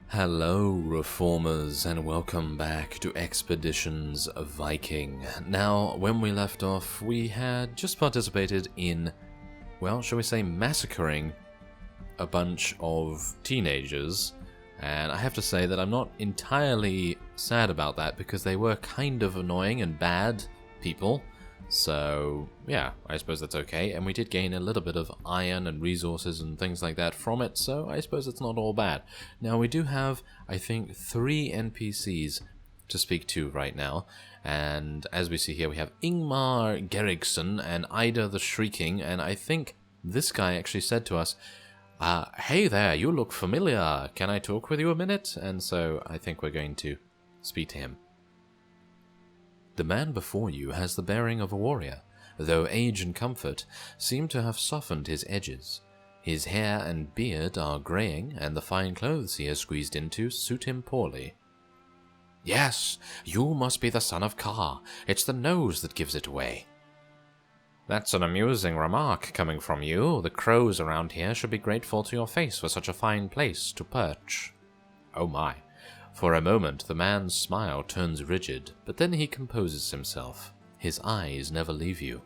Hello Reformers and welcome back to Expeditions Viking. Now, when we left off, we had just participated in, well, shall we say massacring a bunch of teenagers, and I have to say that I'm not entirely sad about that because they were kind of annoying and bad people. So, yeah, I suppose that's okay, and we did gain a little bit of iron and resources and things like that from it, so I suppose it's not all bad. Now, we do have, I think, 3 NPCs to speak to right now, and as we see here, we have Ingmar Gerrigsson and Ida the Shrieking, and I think this guy actually said to us, hey there, you look familiar, can I talk with you a minute? And so I think we're going to speak to him. The man before you has the bearing of a warrior, though age and comfort seem to have softened his edges. His hair and beard are greying, and the fine clothes he has squeezed into suit him poorly. Yes, you must be the son of Car. It's the nose that gives it away. That's an amusing remark coming from you. The crows around here should be grateful to your face for such a fine place to perch. Oh my. For a moment, the man's smile turns rigid, but then he composes himself. His eyes never leave you.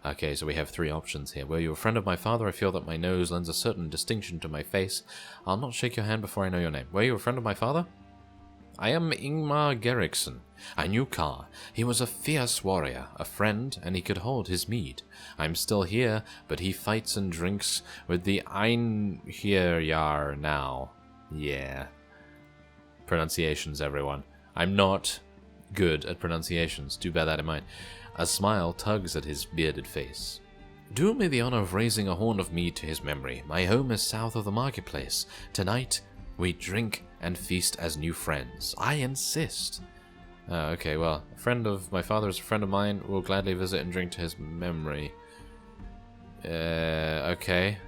Okay, so we have 3 options here. Were you a friend of my father? I feel that my nose lends a certain distinction to my face. I'll not shake your hand before I know your name. Were you a friend of my father? I am Ingmar Gerrigsson. I knew Car. He was a fierce warrior, a friend, and he could hold his mead. I'm still here, but he fights and drinks with the Einherjar now. Yeah. Pronunciations, everyone. I'm not good at pronunciations, do bear that in mind. A smile tugs at his bearded face. Do me the honor of raising a horn of mead to his memory. My home is south of the marketplace. Tonight, we drink and feast as new friends. I insist. Okay, well, a friend of my father is a friend of mine. We'll gladly visit and drink to his memory. Okay.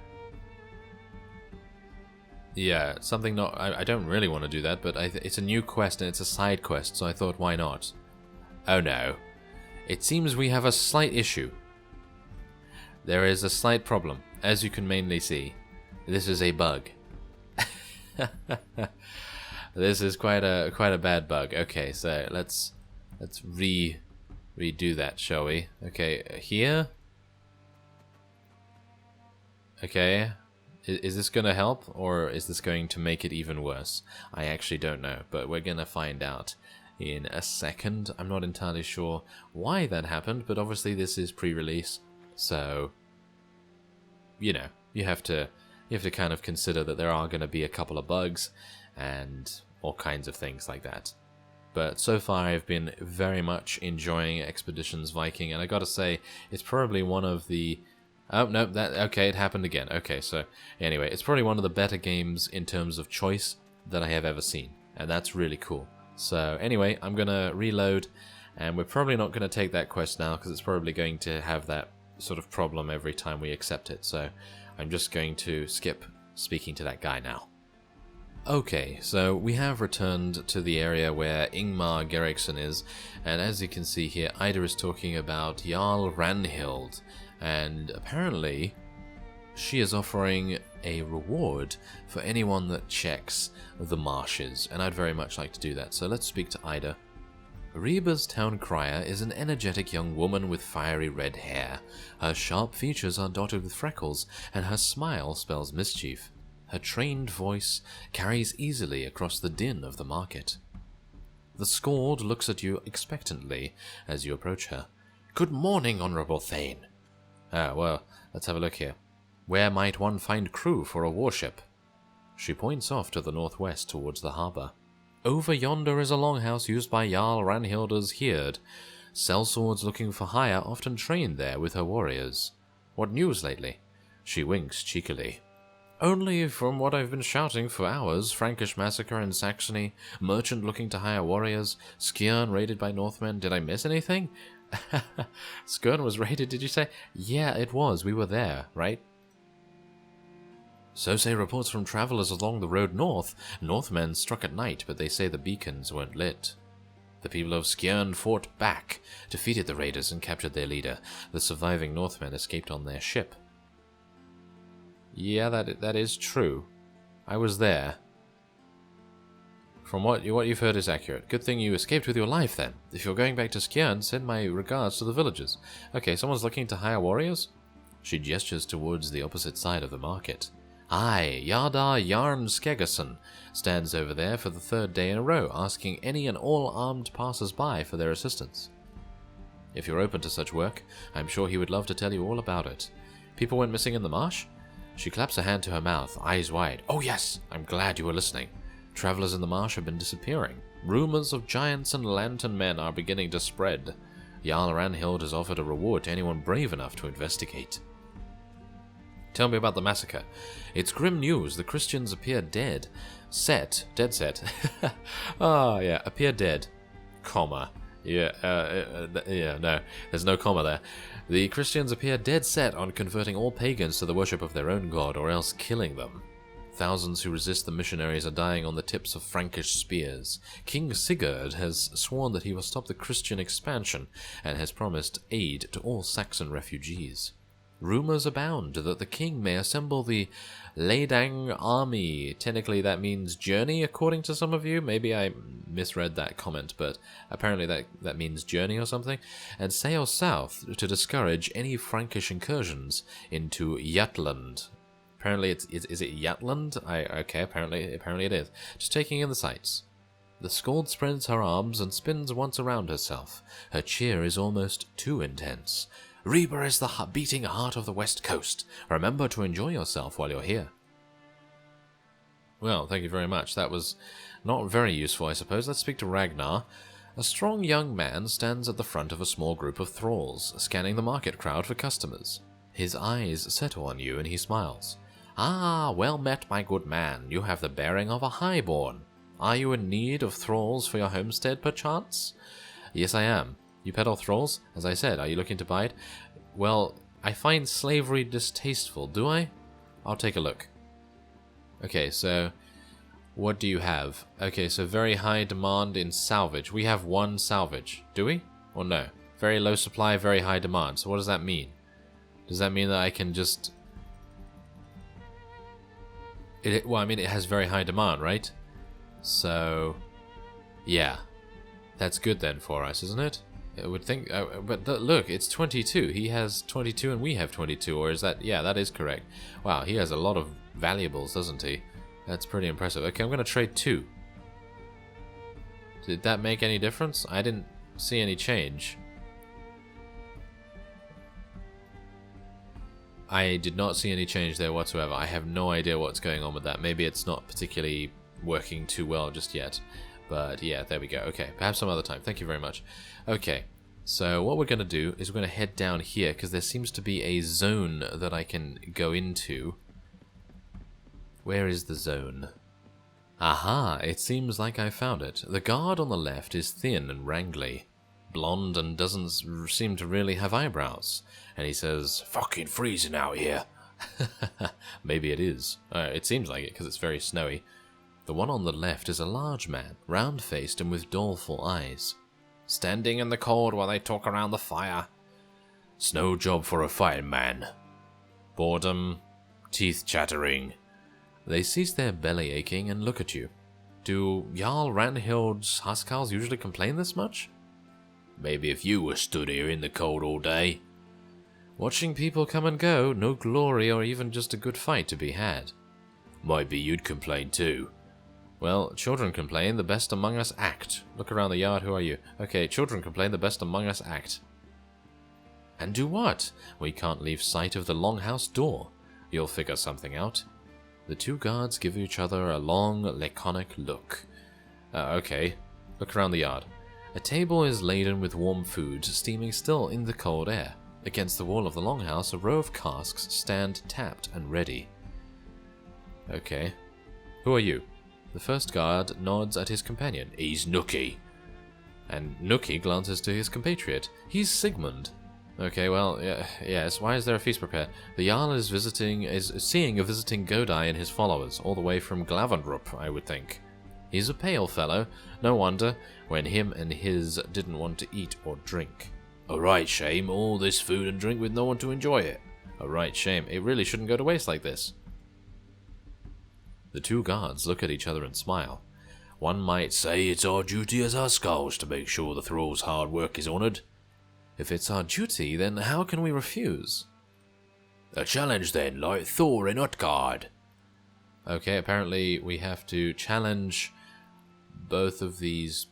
Yeah, something not... I don't really want to do that, but it's a new quest and it's a side quest, so I thought, why not? Oh no. It seems we have a slight issue. There is a slight problem, as you can mainly see. This is a bug. This is quite a bad bug. Okay, so let's redo that, shall we? Okay, here. Okay. Is this going to help, or is this going to make it even worse? I actually don't know, but we're going to find out in a second. I'm not entirely sure why that happened, but obviously this is pre-release, so, you know, you have to kind of consider that there are going to be a couple of bugs and all kinds of things like that. But so far I've been very much enjoying Expeditions Viking, and I gotta say, it's probably one of the... Oh, no, okay, it happened again. Okay, so anyway, it's probably one of the better games in terms of choice that I have ever seen, and that's really cool. So anyway, I'm going to reload, and we're probably not going to take that quest now, because it's probably going to have that sort of problem every time we accept it, so I'm just going to skip speaking to that guy now. Okay, so we have returned to the area where Ingmar Gerrigsson is, and as you can see here, Ida is talking about Jarl Ranhild, and apparently she is offering a reward for anyone that checks the marshes, and I'd very much like to do that, so let's speak to Ida. Reba's town crier is an energetic young woman with fiery red hair. Her sharp features are dotted with freckles, and her smile spells mischief. Her trained voice carries easily across the din of the market. The Scald looks at you expectantly as you approach her. Good morning, Honourable Thane. Ah, well, let's have a look here. Where might one find crew for a warship? She points off to the northwest towards the harbour. Over yonder is a longhouse used by Jarl Ranhilda's Heerd. Sellswords looking for hire often train there with her warriors. What news lately? She winks cheekily. Only from what I've been shouting for hours, Frankish massacre in Saxony, merchant looking to hire warriors, Skjern raided by Northmen. Did I miss anything? Skjern was raided, did you say? Yeah, it was. We were there, right? So say reports from travellers along the road north. Northmen struck at night, but they say the beacons weren't lit. The people of Skjern fought back, defeated the raiders and captured their leader. The surviving Northmen escaped on their ship. Yeah, that is true. I was there. From what you've heard is accurate. Good thing you escaped with your life, then. If you're going back to Skjern, send my regards to the villagers. Okay, someone's looking to hire warriors? She gestures towards the opposite side of the market. Aye, Yardar Yarn Skegerson stands over there for the 3rd day in a row, asking any and all armed passers-by for their assistance. If you're open to such work, I'm sure he would love to tell you all about it. People went missing in the marsh? She claps a hand to her mouth, eyes wide. Oh yes, I'm glad you were listening. Travelers in the marsh have been disappearing. Rumors of giants and lantern men are beginning to spread. Jarl Ranhild has offered a reward to anyone brave enough to investigate. Tell me about the massacre. It's grim news. The Christians appear dead. Dead set. Ah, yeah, appear dead. Comma. Yeah, no, there's no comma there. The Christians appear dead set on converting all pagans to the worship of their own god, or else killing them. Thousands who resist the missionaries are dying on the tips of Frankish spears. King Sigurd has sworn that he will stop the Christian expansion, and has promised aid to all Saxon refugees. Rumors abound that the king may assemble the Leidang army. Technically that means journey, according to some of you. Maybe I misread that comment, but apparently that means journey or something. And sail south to discourage any Frankish incursions into Jutland. Apparently is it Jutland? Okay, apparently it is. Just taking in the sights. The Skald spreads her arms and spins once around herself. Her cheer is almost too intense. Reba is the beating heart of the West Coast. Remember to enjoy yourself while you're here. Well, thank you very much. That was not very useful, I suppose. Let's speak to Ragnar. A strong young man stands at the front of a small group of thralls, scanning the market crowd for customers. His eyes settle on you and he smiles. Ah, well met, my good man. You have the bearing of a highborn. Are you in need of thralls for your homestead, perchance? Yes, I am. You peddle thralls? As I said, are you looking to buy it? Well, I find slavery distasteful, do I? I'll take a look. Okay, so what do you have? Okay, so very high demand in salvage. We have 1 salvage. Do we? Or no? Very low supply, very high demand. So what does that mean? Does that mean that I can just... well, I mean, it has very high demand, right? So, yeah. That's good then for us, isn't it? I would think, but look, it's 22. He has 22 and we have 22, or is that... Yeah, that is correct. Wow, he has a lot of valuables, doesn't he? That's pretty impressive. Okay, I'm going to trade 2. Did that make any difference? I didn't see any change. I did not see any change there whatsoever. I have no idea what's going on with that. Maybe it's not particularly working too well just yet. But yeah, there we go. Okay, perhaps some other time. Thank you very much. Okay, so what we're going to do is we're going to head down here because there seems to be a zone that I can go into. Where is the zone? Aha, it seems like I found it. The guard on the left is thin and wrangly. Blonde and doesn't seem to really have eyebrows. And he says, "Fucking freezing out here." Maybe it is. It seems like it because it's very snowy. The one on the left is a large man, round-faced and with doleful eyes. Standing in the cold while they talk around the fire. It's no job for a fighting man. Boredom, teeth chattering. They cease their belly aching and look at you. Do Jarl Ranhild's huscarls usually complain this much? Maybe if you were stood here in the cold all day. Watching people come and go, no glory or even just a good fight to be had. Might be you'd complain too. Well, children complain, the best among us act. Look around the yard, who are you? Okay, children complain, the best among us act. And do what? We can't leave sight of the longhouse door. You'll figure something out. The two guards give each other a long, laconic look. Okay, look around the yard. A table is laden with warm food, steaming still in the cold air. Against the wall of the longhouse, a row of casks stand tapped and ready. Okay. Who are you? The first guard nods at his companion. He's Nookie. And Nookie glances to his compatriot. He's Sigmund. Okay, well, yes, why is there a feast prepared? The Jarl is seeing a visiting Godai and his followers, all the way from Glavendrup, I would think. He's a pale fellow, no wonder, when him and his didn't want to eat or drink. A right shame, all this food and drink with no one to enjoy it. A right shame, it really shouldn't go to waste like this. The two guards look at each other and smile. One might say it's our duty as huscarls to make sure the thrall's hard work is honoured. If it's our duty, then how can we refuse? A challenge then, like Thor in Utgard. Okay, apparently we have to challenge both of these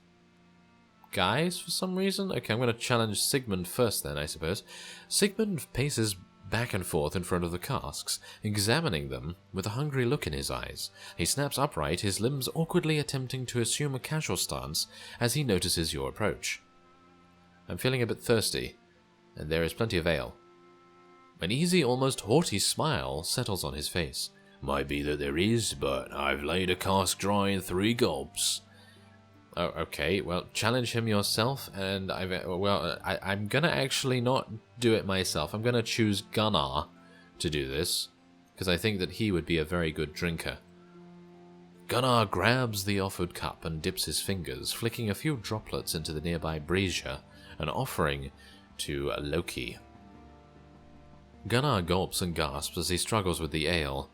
guys for some reason. Okay, I'm going to challenge Sigmund first then, I suppose. Sigmund paces back and forth in front of the casks, examining them with a hungry look in his eyes. He snaps upright, his limbs awkwardly attempting to assume a casual stance as he notices your approach. I'm feeling a bit thirsty, and there is plenty of ale. An easy, almost haughty smile settles on his face. Might be that there is, but I've laid a cask dry in 3 gulps. Oh, okay, well, challenge him yourself, and I'm gonna actually not do it myself. I'm gonna choose Gunnar to do this, because I think that he would be a very good drinker. Gunnar grabs the offered cup and dips his fingers, flicking a few droplets into the nearby brazier, an offering to Loki. Gunnar gulps and gasps as he struggles with the ale.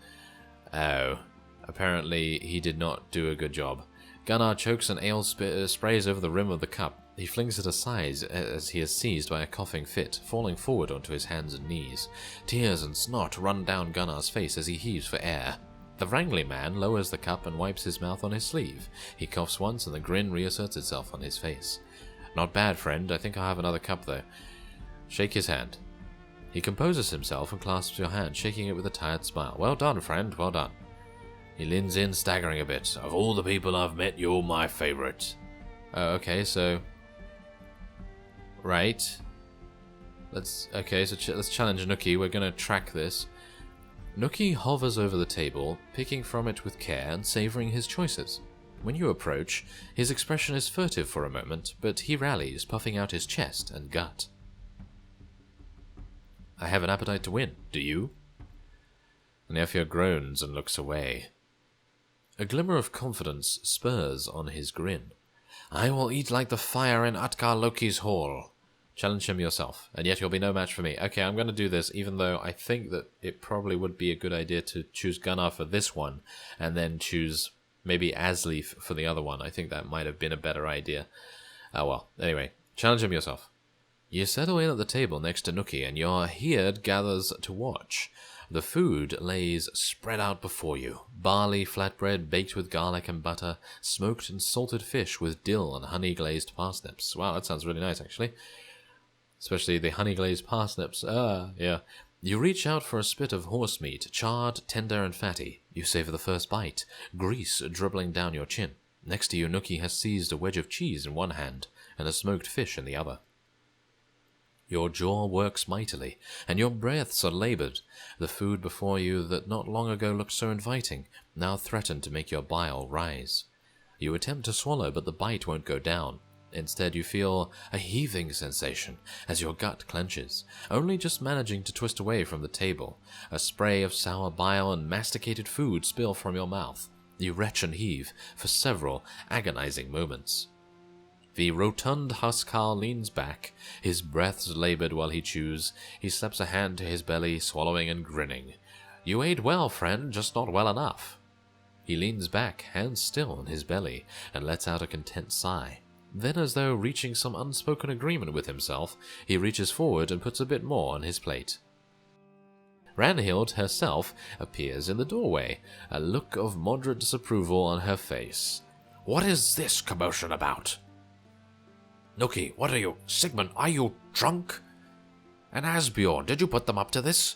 Oh, apparently he did not do a good job. Gunnar chokes and ale sprays over the rim of the cup. He flings it aside as he is seized by a coughing fit, falling forward onto his hands and knees. Tears and snot run down Gunnar's face as he heaves for air. The wrangly man lowers the cup and wipes his mouth on his sleeve. He coughs once and the grin reasserts itself on his face. Not bad, friend. I think I'll have another cup, though. Shake his hand. He composes himself and clasps your hand, shaking it with a tired smile. Well done, friend, well done. He leans in, staggering a bit. Of all the people I've met, you're my favourite. Okay, so... Right. Let's challenge Nookie. We're going to track this. Nookie hovers over the table, picking from it with care and savouring his choices. When you approach, his expression is furtive for a moment, but he rallies, puffing out his chest and gut. I have an appetite to win. Do you? Nephew groans and looks away. A glimmer of confidence spurs on his grin. I will eat like the fire in Utgard Loki's hall. Challenge him yourself, and yet you'll be no match for me. Okay, I'm going to do this, even though I think that it probably would be a good idea to choose Gunnar for this one, and then choose maybe Asleaf for the other one. I think that might have been a better idea. Oh well, anyway, challenge him yourself. You settle in at the table next to Nookie, and your herd gathers to watch. The food lays spread out before you. Barley flatbread baked with garlic and butter, smoked and salted fish with dill and honey-glazed parsnips. Wow, that sounds really nice, actually. Especially the honey-glazed parsnips. Yeah. You reach out for a spit of horse meat, charred, tender and fatty. You savor the first bite, grease dribbling down your chin. Next to you, Nookie has seized a wedge of cheese in one hand and a smoked fish in the other. Your jaw works mightily, and your breaths are laboured. The food before you that not long ago looked so inviting, now threatened to make your bile rise. You attempt to swallow, but the bite won't go down. Instead, you feel a heaving sensation as your gut clenches, only just managing to twist away from the table. A spray of sour bile and masticated food spill from your mouth. You retch and heave for several agonizing moments. The rotund huscarl leans back, his breaths laboured while he chews. He slaps a hand to his belly, swallowing and grinning. You ate well, friend, just not well enough. He leans back, hands still on his belly, and lets out a content sigh. Then, as though reaching some unspoken agreement with himself, he reaches forward and puts a bit more on his plate. Ranhild herself appears in the doorway, a look of moderate disapproval on her face. What is this commotion about? Nookie, what are you? Sigmund, are you drunk? And Asbjorn, did you put them up to this?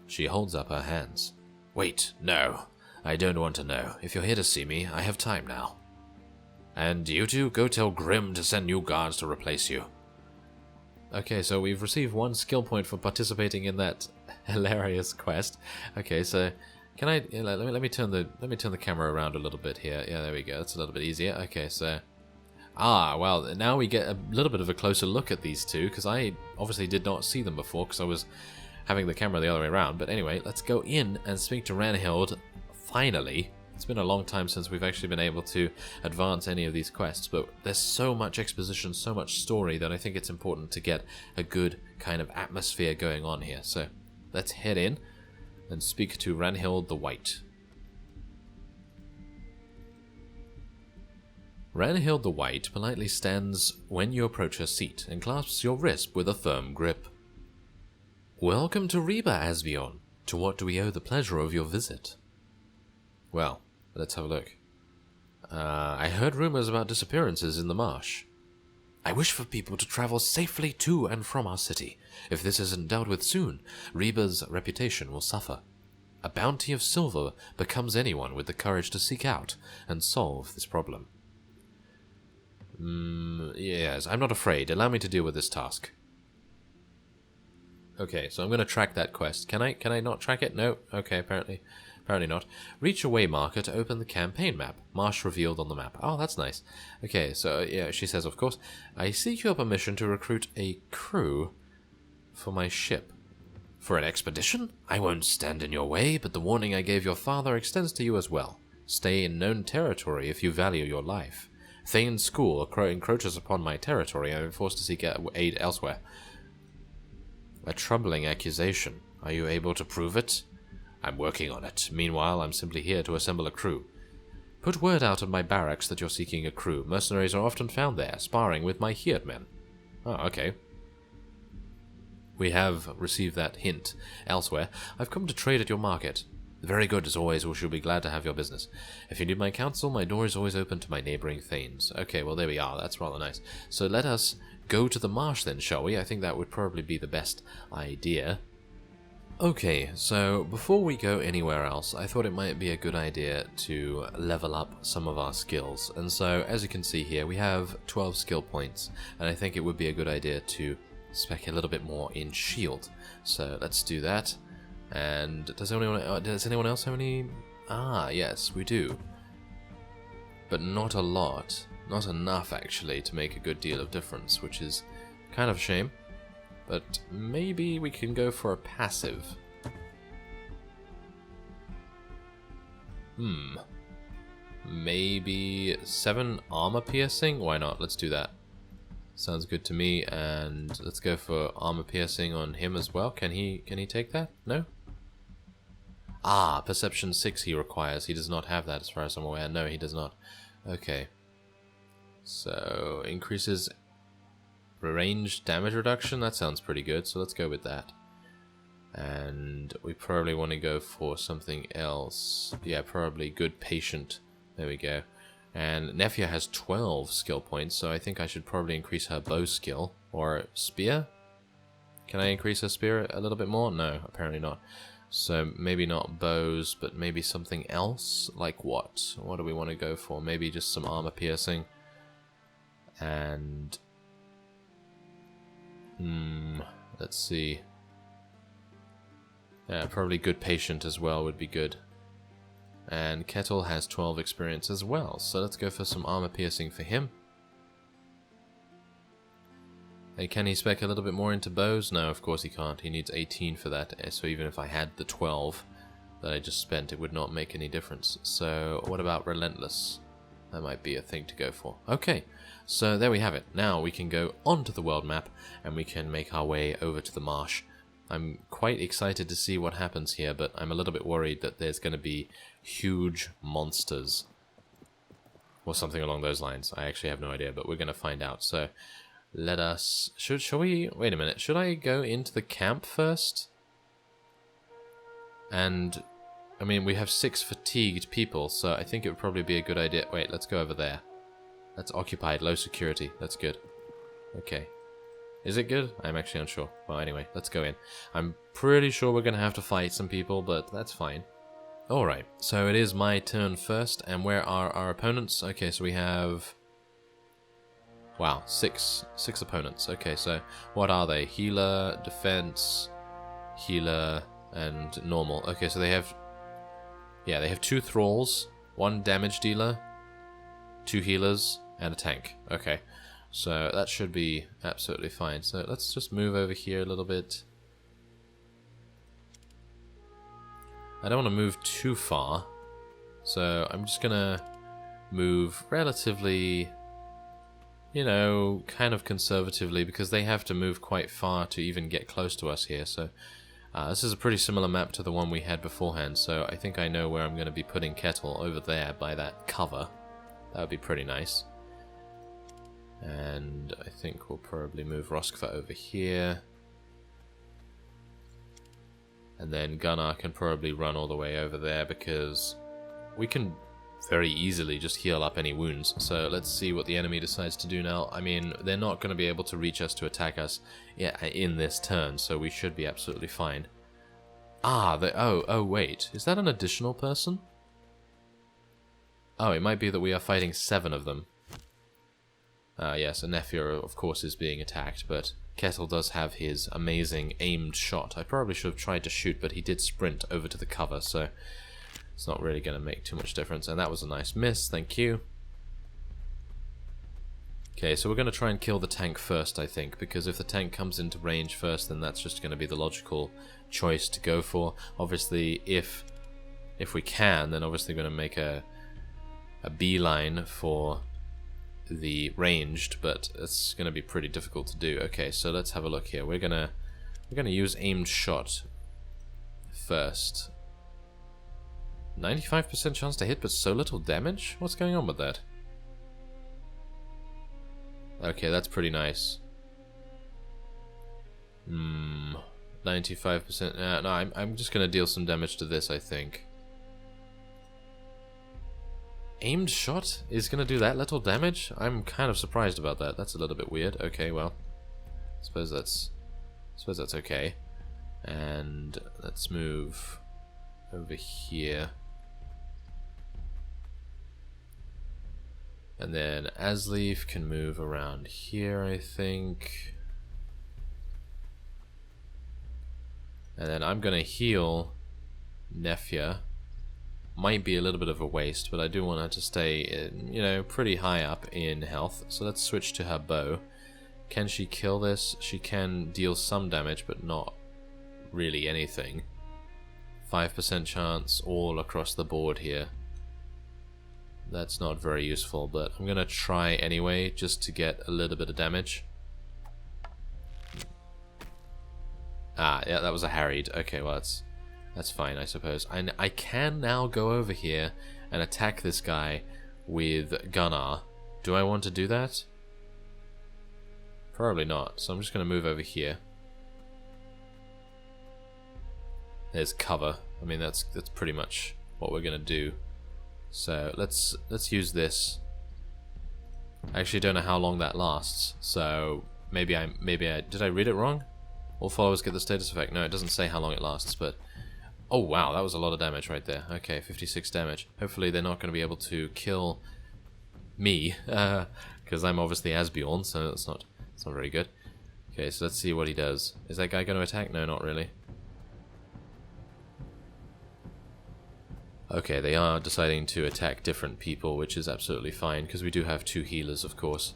She holds up her hands. Wait, no. I don't want to know. If you're here to see me, I have time now. And you two, go tell Grim to send new guards to replace you. Okay, so we've received 1 skill point for participating in that hilarious quest. Okay, so can I let me turn the camera around a little bit here. Yeah, there we go. That's a little bit easier. Okay, so well, now we get a little bit of a closer look at these two, because I obviously did not see them before because I was having the camera the other way around. But anyway, let's go in and speak to Ranhild. Finally. It's been a long time since we've actually been able to advance any of these quests, but there's so much exposition, so much story that I think it's important to get a good kind of atmosphere going on here. So let's head in and speak to Ranhild the White. Ranhild the White politely stands when you approach her seat and clasps your wrist with a firm grip. Welcome to Reba, Asvion. To what do we owe the pleasure of your visit? Well, let's have a look. I heard rumors about disappearances in the marsh. I wish for people to travel safely to and from our city. If this isn't dealt with soon, Reba's reputation will suffer. A bounty of silver becomes anyone with the courage to seek out and solve this problem. Yes, I'm not afraid. Allow me to deal with this task. Okay, so I'm going to track that quest. Can I not track it? No? Okay, apparently not. Reach a waymarker to open the campaign map. Marsh revealed on the map. Oh, that's nice. Okay, so yeah, she says, of course, I seek your permission to recruit a crew for my ship. For an expedition? I won't stand in your way, but the warning I gave your father extends to you as well. Stay in known territory if you value your life. Thane's school encroaches upon my territory. I am forced to seek aid elsewhere. A troubling accusation. Are you able to prove it? I'm working on it. Meanwhile, I'm simply here to assemble a crew. Put word out of my barracks that you're seeking a crew. Mercenaries are often found there, sparring with my Hirt men. Oh, okay. We have received that hint elsewhere. I've come to trade at your market. Very good, as always. We shall be glad to have your business. If you need my counsel, my door is always open to my neighbouring thanes. Okay, well, there we are. That's rather nice. So let us go to the marsh then, shall we? I think that would probably be the best idea. Okay, so before we go anywhere else, I thought it might be a good idea to level up some of our skills. And so, as you can see here, we have 12 skill points, and I think it would be a good idea to spec a little bit more in shield. So let's do that. And does anyone else have any? Ah, yes, we do. But not a lot. Not enough, actually, to make a good deal of difference, which is kind of a shame. But maybe we can go for a passive. Maybe 7 armor piercing? Why not? Let's do that. Sounds good to me. And let's go for armor piercing on him as well. Can he take that? No? Ah, perception 6 he requires. He does not have that as far as I'm aware. No, he does not. Okay. So, increases range damage reduction. That sounds pretty good, so let's go with that. And we probably want to go for something else. Yeah, probably good patient. There we go. And Nefia has 12 skill points, so I think I should probably increase her bow skill. Or spear? Can I increase her spear a little bit more? No, apparently not. So maybe not bows, but maybe something else? Like what? What do we want to go for? Maybe just some armor piercing. And let's see. Yeah, probably good patient as well would be good. And Kettle has 12 experience as well, so let's go for some armor piercing for him. Hey, can he spec a little bit more into bows? No, of course he can't. He needs 18 for that, so even if I had the 12 that I just spent, it would not make any difference. So what about Relentless? That might be a thing to go for. Okay, so there we have it. Now we can go onto the world map and we can make our way over to the marsh. I'm quite excited to see what happens here, but I'm a little bit worried that there's going to be huge monsters. Or something along those lines. I actually have no idea, but we're going to find out. So let us... Shall we... Wait a minute. Should I go into the camp first? And... I mean, we have 6 fatigued people, so I think it would probably be a good idea... Wait, let's go over there. That's occupied, low security. That's good. Okay. Is it good? I'm actually unsure. Well, anyway, let's go in. I'm pretty sure we're going to have to fight some people, but that's fine. Alright, so it is my turn first, and where are our opponents? Okay, so we have... Wow, 6 opponents. Okay, so what are they? Healer, defense, healer, and normal. Okay, so they have... Yeah, they have 2 thralls, 1 damage dealer, 2 healers, and a tank. Okay, so that should be absolutely fine. So let's just move over here a little bit. I don't want to move too far, so I'm just gonna move relatively, you know, kind of conservatively, because they have to move quite far to even get close to us here. So this is a pretty similar map to the one we had beforehand, so I think I know where I'm going to be putting Kettle, over there by that cover. That would be pretty nice. And I think we'll probably move Roskva over here. And then Gunnar can probably run all the way over there because we can very easily just heal up any wounds. So let's see what the enemy decides to do now. I mean, they're not going to be able to reach us to attack us in this turn, so we should be absolutely fine. Ah, oh wait, is that an additional person? Oh, it might be that we are fighting 7 of them. Yes, and Nefir, of course, is being attacked, but Kettle does have his amazing aimed shot. I probably should have tried to shoot, but he did sprint over to the cover, so it's not really going to make too much difference. And that was a nice miss, thank you. Okay, so we're going to try and kill the tank first, I think, because if the tank comes into range first, then that's just going to be the logical choice to go for. Obviously, if we can, then obviously we're going to make a beeline for the ranged, but it's going to be pretty difficult to do. Okay, so let's have a look here. We're gonna use aimed shot first. 95% chance to hit, but so little damage? What's going on with that? Okay, that's pretty nice. 95%. No, I'm just gonna deal some damage to this, I think. Aimed shot is gonna do that little damage? I'm kind of surprised about that. That's a little bit weird. Okay, well, I suppose that's okay. And let's move over here. And then Asleaf can move around here, I think. And then I'm gonna heal Nefia. Might be a little bit of a waste, but I do want her to stay in, you know, pretty high up in health. So let's switch to her bow. Can she kill this? She can deal some damage, but not really anything. 5% chance all across the board here. That's not very useful, but I'm gonna try anyway, just to get a little bit of damage. Ah, yeah, that was a harried. Okay, well, that's fine, I suppose. I can now go over here and attack this guy with Gunnar. Do I want to do that? Probably not, so I'm just gonna move over here. There's cover. I mean, that's pretty much what we're gonna do. So let's use this. I actually don't know how long that lasts, so maybe I did I read it wrong? All followers get the status effect. No, it doesn't say how long it lasts, but oh wow, that was a lot of damage right there. Okay, 56 damage. Hopefully they're not going to be able to kill me, because I'm obviously Asbjorn, so it's not very good. Okay, so let's see what he does. Is that guy going to attack? No, not really. Okay, they are deciding to attack different people, which is absolutely fine, because we do have 2 healers, of course.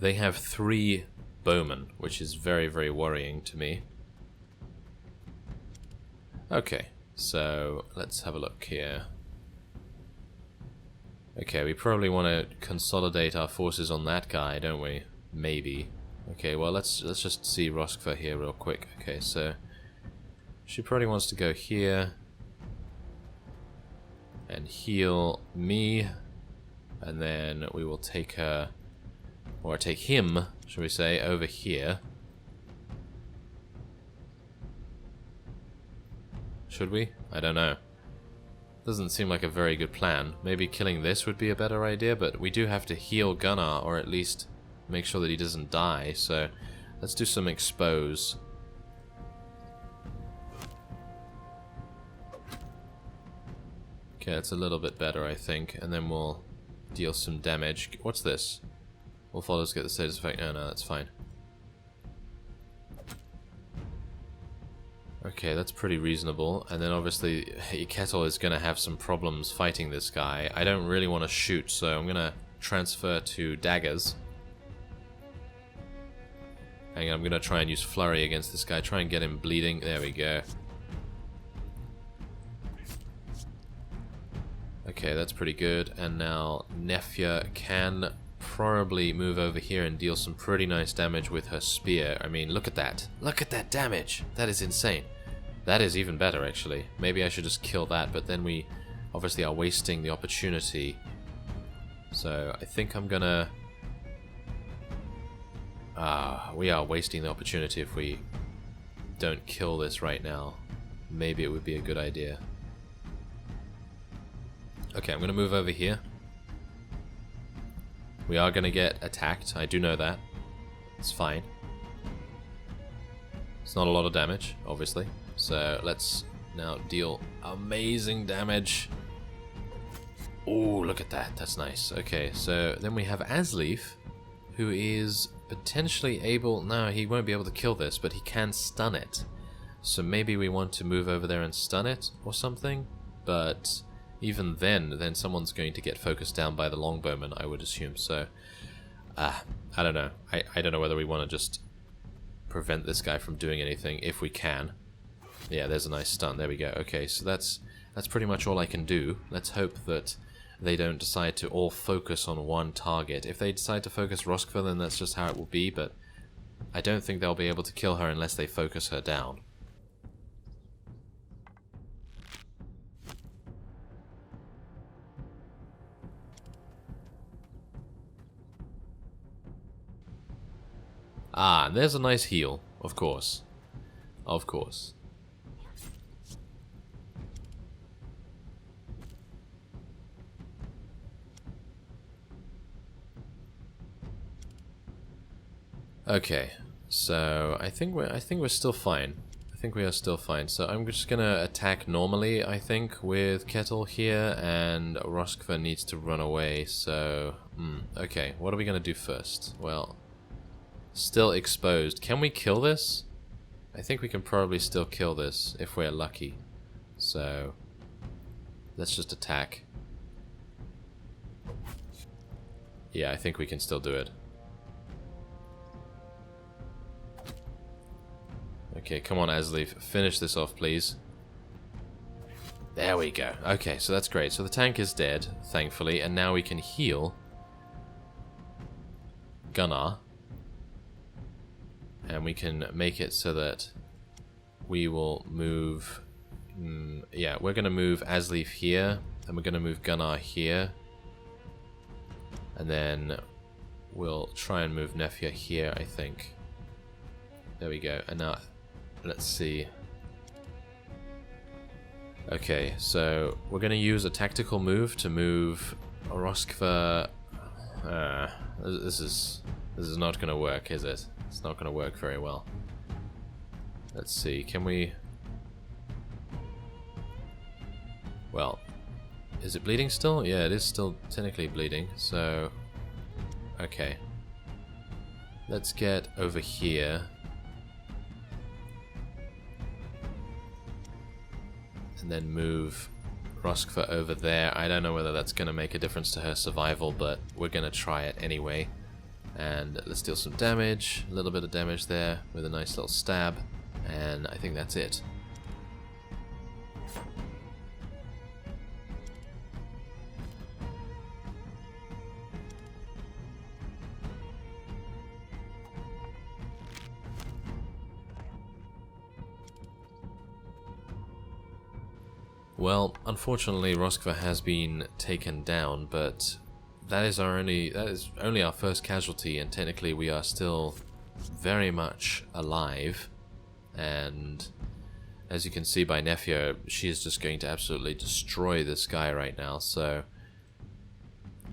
They have 3 bowmen, which is very, very worrying to me. Okay, so let's have a look here. Okay, we probably want to consolidate our forces on that guy, don't we? Maybe. Okay, well, let's just see Roskva here real quick. Okay, so she probably wants to go here and heal me, and then we will take her, or take him, shall we say, over here. Should we? I don't know. Doesn't seem like a very good plan. Maybe killing this would be a better idea, but we do have to heal Gunnar, or at least make sure that he doesn't die, so let's do some expose. Okay, that's a little bit better, I think, and then we'll deal some damage. What's this? All followers get the status effect. No, that's fine. Okay, that's pretty reasonable. And then obviously Kettle is going to have some problems fighting this guy. I don't really want to shoot, so I'm going to transfer to daggers. And I'm going to try and use flurry against this guy. Try and get him bleeding. There we go. Okay, that's pretty good. And now Nefia can probably move over here and deal some pretty nice damage with her spear. I mean, look at that. Look at that damage. That is insane. That is even better, actually. Maybe I should just kill that, but then we obviously are wasting the opportunity So I think I'm gonna... we are wasting the opportunity if we don't kill this right now. Maybe it would be a good idea. Okay, I'm gonna move over here. We are gonna get attacked, I do know that. It's fine. It's not a lot of damage, obviously. So let's now deal amazing damage. Oh, look at that, that's nice. Okay, so then we have Asleaf, who is potentially able... No, he won't be able to kill this, but he can stun it. So maybe we want to move over there and stun it or something. But even then someone's going to get focused down by the longbowman, I would assume. So, I don't know. I don't know whether we want to just prevent this guy from doing anything if we can. Yeah, there's a nice stun. There we go. Okay, so that's pretty much all I can do. Let's hope that they don't decide to all focus on one target. If they decide to focus Roskva, then that's just how it will be, but I don't think they'll be able to kill her unless they focus her down. Ah, and there's a nice heal, of course. Of course. Okay, so I think we're still fine. I think we are still fine. So I'm just gonna attack normally, I think, with Kettle here, and Roskva needs to run away. So, okay, what are we gonna do first? Well, still exposed. Can we kill this? I think we can probably still kill this if we're lucky. So, let's just attack. Yeah, I think we can still do it. Okay, come on, Asleaf. Finish this off, please. There we go. Okay, so that's great. So the tank is dead, thankfully, and now we can heal Gunnar. And we can make it so that we will move... yeah, we're going to move Asleaf here, and we're going to move Gunnar here. And then we'll try and move Nefja here, I think. There we go. And now... let's see. Okay, so we're going to use a tactical move to move Roskva. This is not going to work, is it? It's not going to work very well. Let's see. Can we? Well, is it bleeding still? Yeah, it is still technically bleeding. So, okay. Let's get over here. And then move Roskva over there. I don't know whether that's going to make a difference to her survival, but we're going to try it anyway. And let's deal some damage. A little bit of damage there with a nice little stab. And I think that's it. Well, unfortunately, Roskva has been taken down, but that is only our first casualty, and technically we are still very much alive. And as you can see by Nefja, she is just going to absolutely destroy this guy right now. So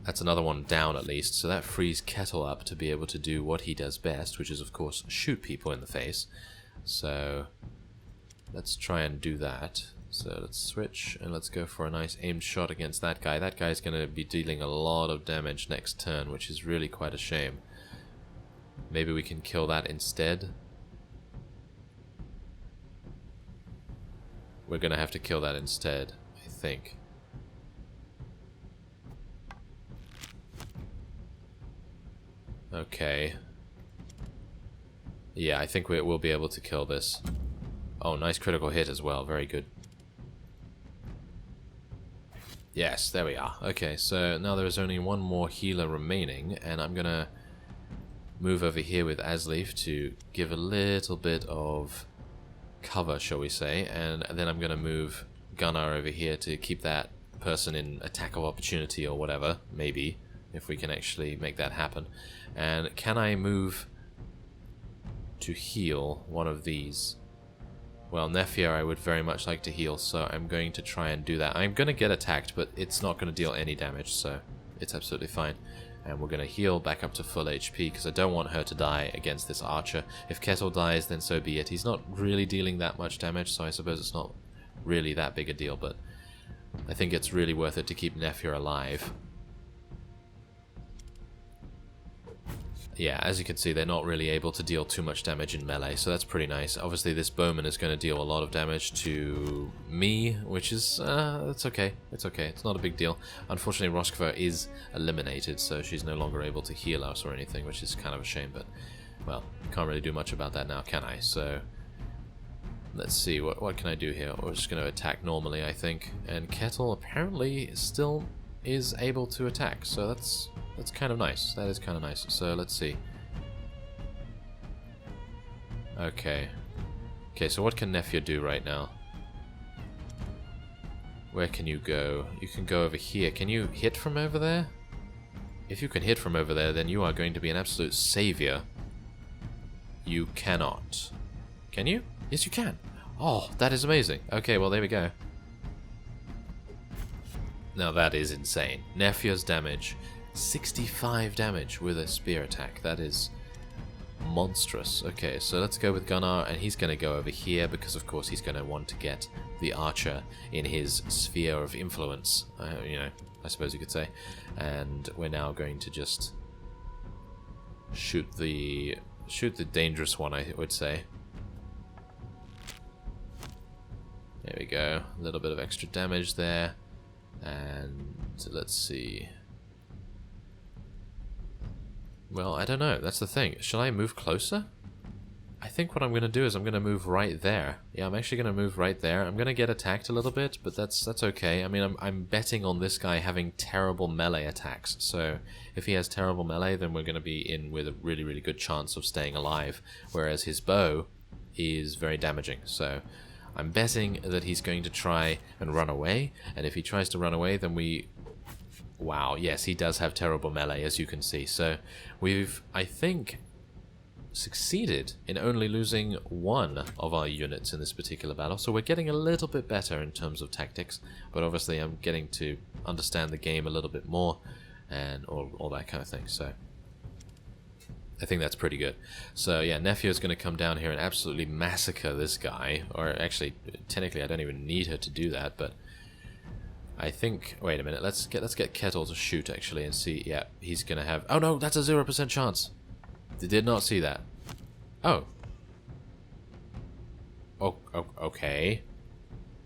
that's another one down at least. So that frees Kettle up to be able to do what he does best, which is of course shoot people in the face. So let's try and do that. So let's switch and let's go for a nice aimed shot against that guy. That guy's going to be dealing a lot of damage next turn, which is really quite a shame. Maybe we can kill that instead. We're going to have to kill that instead, I think. Okay. Yeah, I think we'll be able to kill this. Oh, nice critical hit as well. Very good. Yes, there we are. Okay, so now there is only one more healer remaining, and I'm gonna move over here with Asleaf to give a little bit of cover, shall we say, and then I'm gonna move Gunnar over here to keep that person in attack of opportunity or whatever, maybe. if we can actually make that happen. And can I move to heal one of these? Well, Nefir I would very much like to heal, so I'm going to try and do that. I'm going to get attacked, but it's not going to deal any damage, so it's absolutely fine. And we're going to heal back up to full HP, because I don't want her to die against this archer. If Kettle dies, then so be it. He's not really dealing that much damage, so I suppose it's not really that big a deal, but I think it's really worth it to keep Nefir alive. Yeah, as you can see, they're not really able to deal too much damage in melee, so that's pretty nice. Obviously, this bowman is going to deal a lot of damage to me, which is, it's okay. It's okay. It's not a big deal. Unfortunately, Roskva is eliminated, so she's no longer able to heal us or anything, which is kind of a shame, but, well, can't really do much about that now, can I? So, let's see, what can I do here? We're just going to attack normally, I think. And Kettle apparently still is able to attack, so that's kind of nice. That is kind of nice. So let's see. Okay. Okay, so what can Nefir do right now? Where can you go? You can go over here. Can you hit from over there? If you can hit from over there, then you are going to be an absolute savior. You cannot. Can you? Yes, you can. Oh, that is amazing. Okay, well, there we go. Now that is insane. Nefir's damage. 65 damage with a spear attack. That is monstrous. Okay, so let's go with Gunnar, and he's going to go over here because, of course, he's going to want to get the archer in his sphere of influence, you know, I suppose you could say. And we're now going to just shoot the dangerous one, I would say. There we go. A little bit of extra damage there. And let's see. Well, I don't know. That's the thing. Shall I move closer? I think what I'm going to do is I'm going to move right there. Yeah, I'm actually going to move right there. I'm going to get attacked a little bit, but that's okay. I mean, I'm betting on this guy having terrible melee attacks. So if he has terrible melee, then we're going to be in with a really, really good chance of staying alive. Whereas his bow is very damaging. So I'm betting that he's going to try and run away. And if he tries to run away, then we... Wow, yes, he does have terrible melee, as you can see. So we've, I think, succeeded in only losing one of our units in this particular battle. So we're getting a little bit better in terms of tactics, but obviously I'm getting to understand the game a little bit more and all that kind of thing. So I think that's pretty good. So yeah, Nefir is going to come down here and absolutely massacre this guy. Or actually, technically I don't even need her to do that, but I think... Wait a minute, let's get Kettle to shoot, actually, and see... Yeah, he's gonna have... Oh no, that's a 0% chance! Did not see that. Oh. Oh, okay.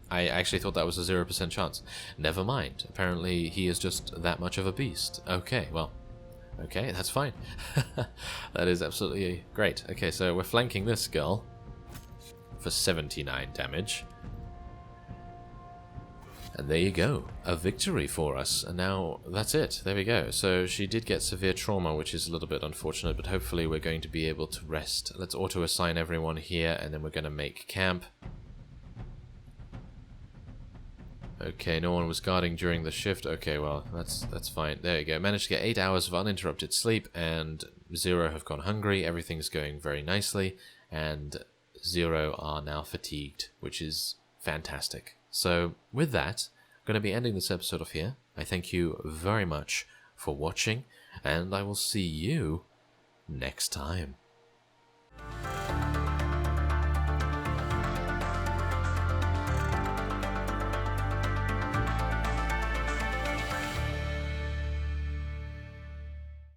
I actually thought that was a 0% chance. Never mind. Apparently he is just that much of a beast. Okay, well... Okay, that's fine. That is absolutely great. Okay, so we're flanking this girl for 79 damage. And there you go, a victory for us. And now that's it, there we go. So she did get severe trauma, which is a little bit unfortunate, but hopefully we're going to be able to rest. Let's auto-assign everyone here, and then we're going to make camp. Okay, no one was guarding during the shift. Okay, well, that's fine. There you go. Managed to get 8 hours of uninterrupted sleep, and 0 have gone hungry. Everything's going very nicely, and 0 are now fatigued, which is fantastic. So, with that, I'm going to be ending this episode off here. I thank you very much for watching, and I will see you next time.